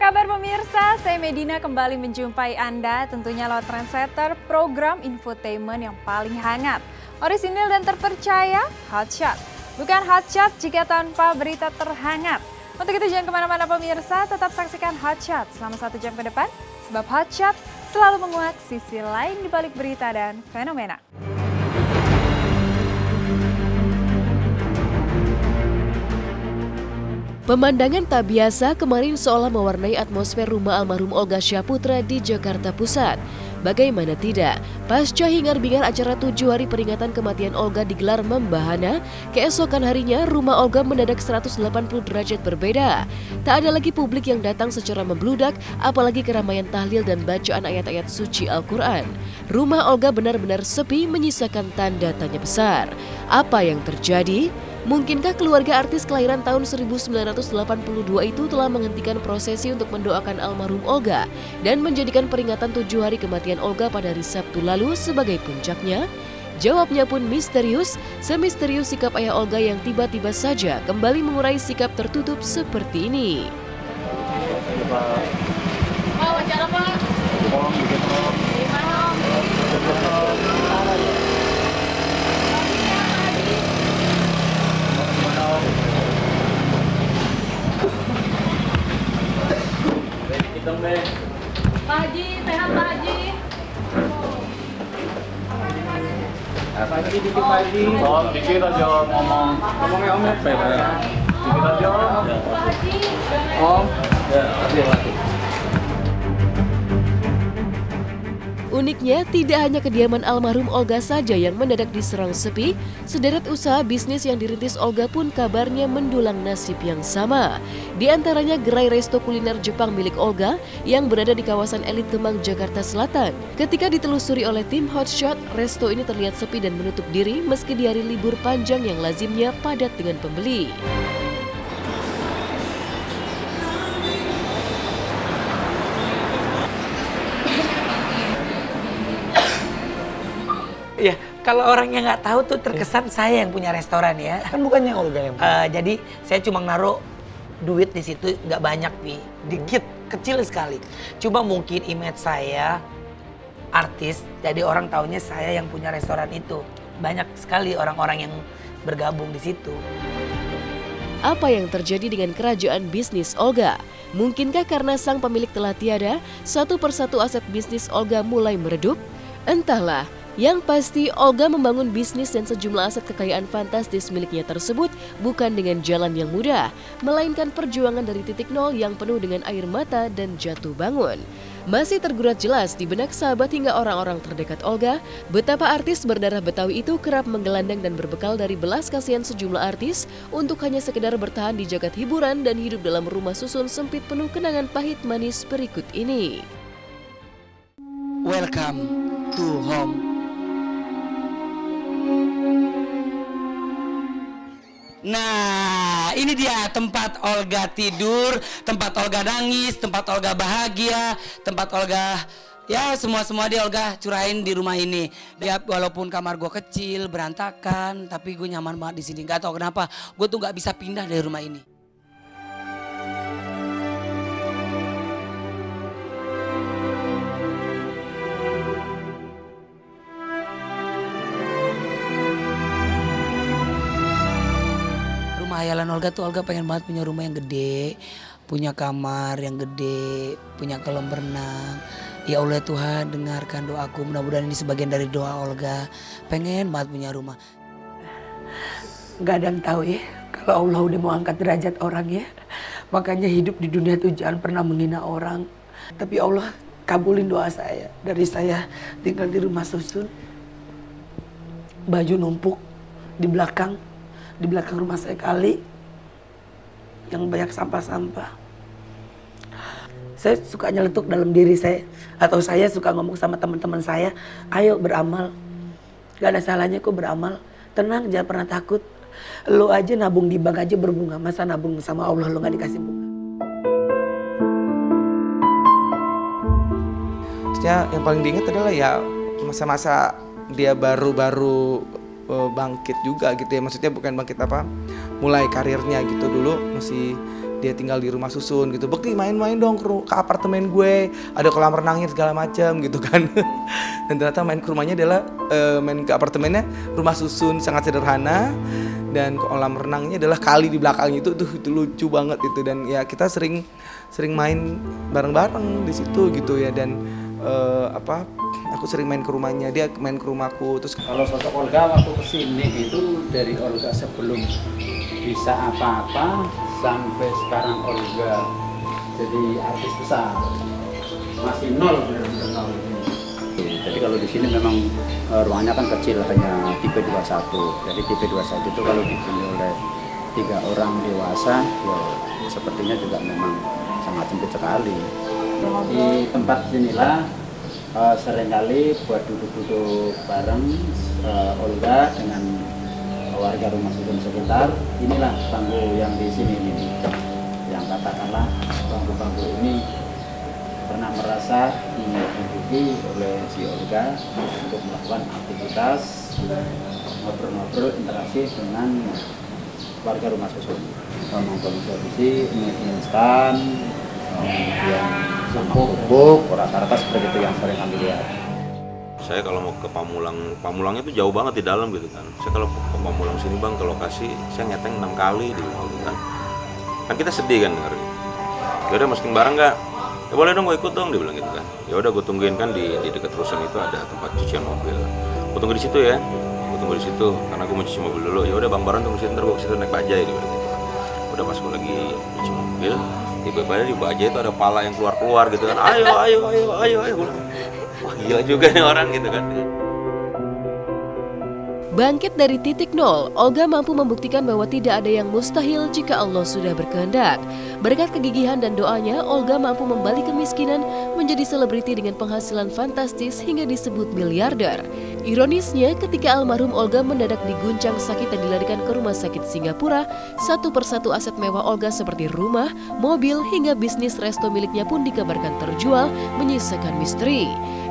kabar pemirsa? Saya Medina kembali menjumpai Anda tentunya lewat Trendsetter, program infotainment yang paling hangat. Orisinil dan terpercaya, Hotshot. Bukan Hotshot jika tanpa berita terhangat. Untuk itu jangan kemana-mana pemirsa, tetap saksikan Hotshot selama 1 jam ke depan. Sebab Hotshot selalu menguak sisi lain di balik berita dan fenomena. Pemandangan tak biasa kemarin seolah mewarnai atmosfer rumah almarhum Olga Syahputra di Jakarta Pusat. Bagaimana tidak, pasca hingar-bingar acara 7 hari peringatan kematian Olga digelar membahana, keesokan harinya rumah Olga mendadak 180 derajat berbeda. Tak ada lagi publik yang datang secara membludak, apalagi keramaian tahlil dan bacaan ayat-ayat suci Al-Quran. Rumah Olga benar-benar sepi, menyisakan tanda tanya besar. Apa yang terjadi? Mungkinkah keluarga artis kelahiran tahun 1982 itu telah menghentikan prosesi untuk mendoakan almarhum Olga dan menjadikan peringatan 7 hari kematian Olga pada hari Sabtu lalu sebagai puncaknya? Jawabnya pun misterius, semisterius sikap ayah Olga yang tiba-tiba saja kembali mengurai sikap tertutup seperti ini. Pak Haji, sehat Pak Haji? Pak Haji, dikit Pak Haji. Om, dikit aja ngomong. Ngomongnya Om ya? Dikit aja Om. Pak Haji. Om. Ya, hati-hati. Uniknya, tidak hanya kediaman almarhum Olga saja yang mendadak diserang sepi, sederet usaha bisnis yang dirintis Olga pun kabarnya mendulang nasib yang sama. Di antaranya gerai resto kuliner Jepang milik Olga yang berada di kawasan elit Kemang, Jakarta Selatan. Ketika ditelusuri oleh tim Hotshot, resto ini terlihat sepi dan menutup diri meski di hari libur panjang yang lazimnya padat dengan pembeli. Iya, kalau orang yang nggak tahu tuh terkesan saya yang punya restoran ya. Kan bukannya Olga yang jadi saya cuma naruh duit di situ nggak banyak nih, dikit, kecil sekali. Cuma mungkin image saya artis, jadi orang taunya saya yang punya restoran itu. Banyak sekali orang-orang yang bergabung di situ. Apa yang terjadi dengan kerajaan bisnis Olga? Mungkinkah karena sang pemilik telah tiada, satu persatu aset bisnis Olga mulai meredup? Entahlah. Yang pasti, Olga membangun bisnis dan sejumlah aset kekayaan fantastis miliknya tersebut bukan dengan jalan yang mudah, melainkan perjuangan dari titik nol yang penuh dengan air mata dan jatuh bangun. Masih tergurat jelas di benak sahabat hingga orang-orang terdekat Olga, betapa artis berdarah Betawi itu kerap menggelandang dan berbekal dari belas kasihan sejumlah artis untuk hanya sekedar bertahan di jagat hiburan dan hidup dalam rumah susun sempit penuh kenangan pahit manis berikut ini. Welcome to home. Nah, ini dia tempat Olga tidur, tempat Olga nangis, tempat Olga bahagia, tempat Olga ya semua dia Olga curahin di rumah ini. Ya walaupun kamar gue kecil, berantakan, tapi gue nyaman banget di sini. Gak tau kenapa, gue tuh gak bisa pindah dari rumah ini. Hayalan Olga tuh, Olga pengen banget punya rumah yang gede, punya kamar yang gede, punya kolam berenang. Ya Allah Tuhan, dengarkan doaku, mudah-mudahan ini sebagian dari doa Olga. Pengen banget punya rumah. Gak ada yang tahu ya, kalau Allah udah mau angkat derajat orang ya. Makanya hidup di dunia tuh jangan pernah menghina orang. Tapi Allah kabulin doa saya. Dari saya tinggal di rumah susun, baju numpuk di belakang rumah saya kali yang banyak sampah-sampah. Saya suka nyeletuk dalam diri saya, atau saya suka ngomong sama teman-teman saya, ayo beramal. Gak ada salahnya kok beramal. Tenang, jangan pernah takut. Lo aja nabung di bank aja berbunga, masa nabung sama Allah lo gak dikasih bunga? Maksudnya yang paling diingat adalah ya masa-masa dia baru-baru bangkit juga gitu ya, maksudnya bukan bangkit apa, mulai karirnya gitu. Dulu masih dia tinggal di rumah susun gitu. Bekti main-main dong ke apartemen gue, ada kolam renangnya segala macam gitu kan. Dan ternyata main ke rumahnya adalah main ke apartemennya rumah susun sangat sederhana, dan kolam renangnya adalah kali di belakangnya itu lucu banget itu. Dan ya kita sering main bareng-bareng di situ gitu ya. Dan aku sering main ke rumahnya, dia main ke rumahku. Terus kalau sosok Olga waktu kesini itu dari Olga sebelum bisa apa-apa sampai sekarang Olga jadi artis besar, masih nol benar-benar nol. Jadi kalau di sini memang ruangannya kan kecil, hanya tipe 21. Jadi tipe 21 itu kalau dipilih oleh 3 orang dewasa, ya sepertinya juga memang sangat sempit sekali. Di tempat inilah seringkali buat duduk-duduk bareng Olga dengan warga rumah susun sekitar. Inilah bangku yang di sini ini, yang katakanlah bangku-bangku ini pernah merasa diduduki oleh si Olga untuk melakukan aktivitas ngobrol-ngobrol interaksi dengan warga rumah susun, mengkonsumsi mie instan, kemudian bubuk, rata-rata seperti itu yang sering kami lihat. Saya kalau mau ke Pamulangnya itu jauh banget di dalam gitu kan. Saya kalau ke Pamulang sini bang, ke lokasi, saya ngeteng 6 kali di rumah gitu kan. Kan kita sedih kan dengerin. Ya udah masukin barang nggak? Ya boleh dong, gue ikut dong, dia bilang gitu kan. Ya udah gue tungguin kan di dekat rusun itu ada tempat cucian mobil. Gue tunggu di situ ya. Gue tunggu di situ karena gue mau cuci mobil dulu. Ya udah Bang Baron tunggu di situ, ntar gue ke situ naik bajai dia bilang gitu. Udah pas gue lagi cuci mobil, tiba-tiba di bajai itu ada pala yang keluar gitu kan. Ayo. Wah gila juga nih orang gitu kan. Bangkit dari titik nol, Olga mampu membuktikan bahwa tidak ada yang mustahil jika Allah sudah berkehendak. Berkat kegigihan dan doanya, Olga mampu membalik kemiskinan menjadi selebriti dengan penghasilan fantastis hingga disebut miliarder. Ironisnya, ketika almarhum Olga mendadak diguncang sakit dan dilarikan ke rumah sakit Singapura, satu persatu aset mewah Olga seperti rumah, mobil, hingga bisnis resto miliknya pun dikabarkan terjual, menyisakan misteri.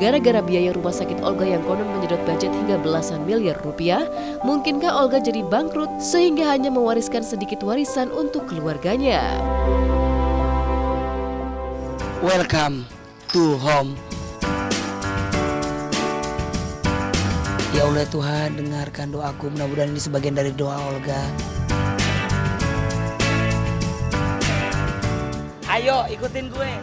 Gara-gara biaya rumah sakit Olga yang konon menyedot budget hingga belasan miliar rupiah, mungkinkah Olga jadi bangkrut sehingga hanya mewariskan sedikit warisan untuk keluarganya? Welcome to home. Ya Allah Tuhan, dengarkan doaku, mudah-mudahan ini sebagian dari doa Olga. Ayo ikutin gue.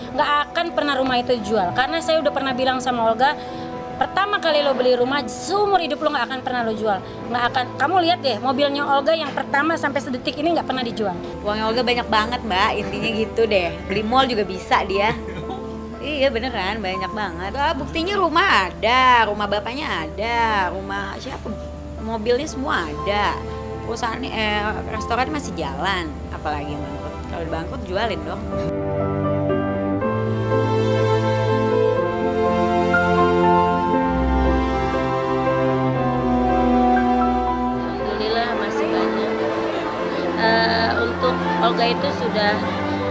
Nggak akan pernah rumah itu jual, karena saya udah pernah bilang sama Olga, pertama kali lo beli rumah, seumur hidup lo nggak akan pernah lo jual. Nggak akan. Kamu lihat deh, mobilnya Olga yang pertama sampai sedetik ini nggak pernah dijual. Uangnya Olga banyak banget mbak, intinya gitu deh. Beli mall juga bisa dia. Iya beneran, banyak banget. Buktinya rumah ada, rumah bapaknya ada, rumah siapa, mobilnya semua ada. Perusahaan restoran masih jalan, apalagi bangkrut. Kalau bangkrut jualin dong. Untuk Olga itu sudah,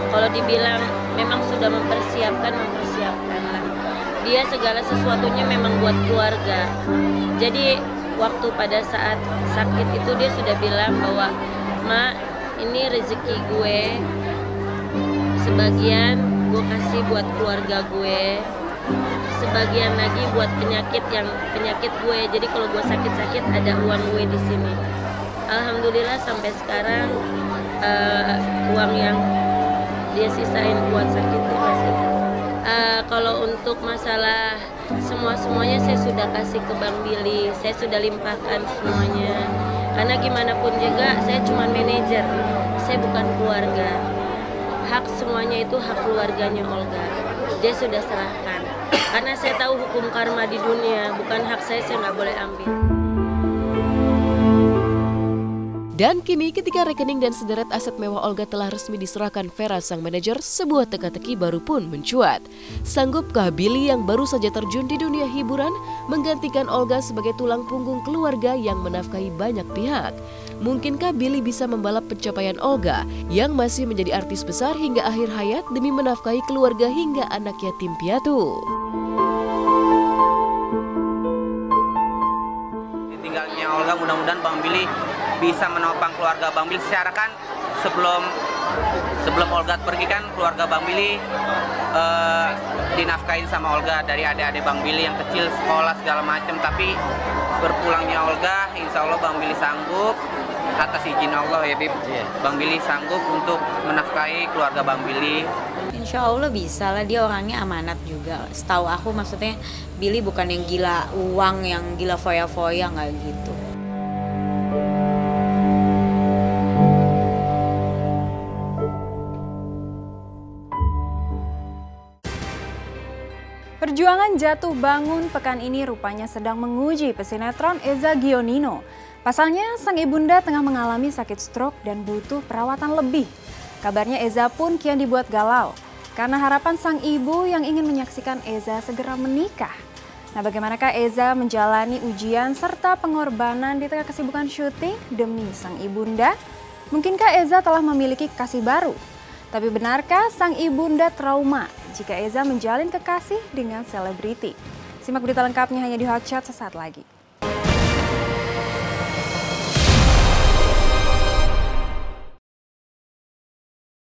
kalau dibilang memang sudah mempersiapkan lah. Dia segala sesuatunya memang buat keluarga. Jadi waktu pada saat sakit itu dia sudah bilang bahwa Ma, ini rezeki gue, sebagian gue kasih buat keluarga gue, sebagian lagi buat penyakit gue. Jadi kalau gue sakit-sakit ada uang gue di sini. Alhamdulillah sampai sekarang uang yang dia sisain buat sakitnya masih ada. Kalau untuk masalah semuanya saya sudah kasih ke Bang Billy, saya sudah limpahkan semuanya. Karena gimana pun juga saya cuma manajer, saya bukan keluarga. Hak semuanya itu hak keluarganya Olga. Dia sudah serahkan. Karena saya tahu hukum karma di dunia, bukan hak saya nggak boleh ambil. Dan kini ketika rekening dan sederet aset mewah Olga telah resmi diserahkan Vera sang manajer, sebuah teka-teki baru pun mencuat. Sanggupkah Billy yang baru saja terjun di dunia hiburan menggantikan Olga sebagai tulang punggung keluarga yang menafkahi banyak pihak? Mungkinkah Billy bisa membalap pencapaian Olga yang masih menjadi artis besar hingga akhir hayat demi menafkahi keluarga hingga anak yatim piatu? Tinggalnya Olga, mudah-mudahan Bang Billy bisa menopang keluarga Bang Billy. Secara kan sebelum Sebelum Olga pergi kan keluarga Bang Billy dinafkain sama Olga dari adik-adik Bang Billy yang kecil, sekolah segala macam. Tapi berpulangnya Olga, insya Allah Bang Billy sanggup, atas izin Allah ya Bib, Bang Billy sanggup untuk menafkahi keluarga Bang Billy. Insya Allah bisa lah, dia orangnya amanat juga. Setahu aku maksudnya Billy bukan yang gila uang, yang gila foya-foya, nggak gitu. Perjuangan jatuh bangun pekan ini rupanya sedang menguji pesinetron Eza Gionino. Pasalnya, sang ibunda tengah mengalami sakit stroke dan butuh perawatan lebih. Kabarnya Eza pun kian dibuat galau karena harapan sang ibu yang ingin menyaksikan Eza segera menikah. Nah, bagaimanakah Eza menjalani ujian serta pengorbanan di tengah kesibukan syuting demi sang ibunda? Mungkinkah Eza telah memiliki kekasih baru? Tapi benarkah sang ibunda trauma jika Eza menjalin kekasih dengan selebriti? Simak berita lengkapnya hanya di Hot Chat sesaat lagi.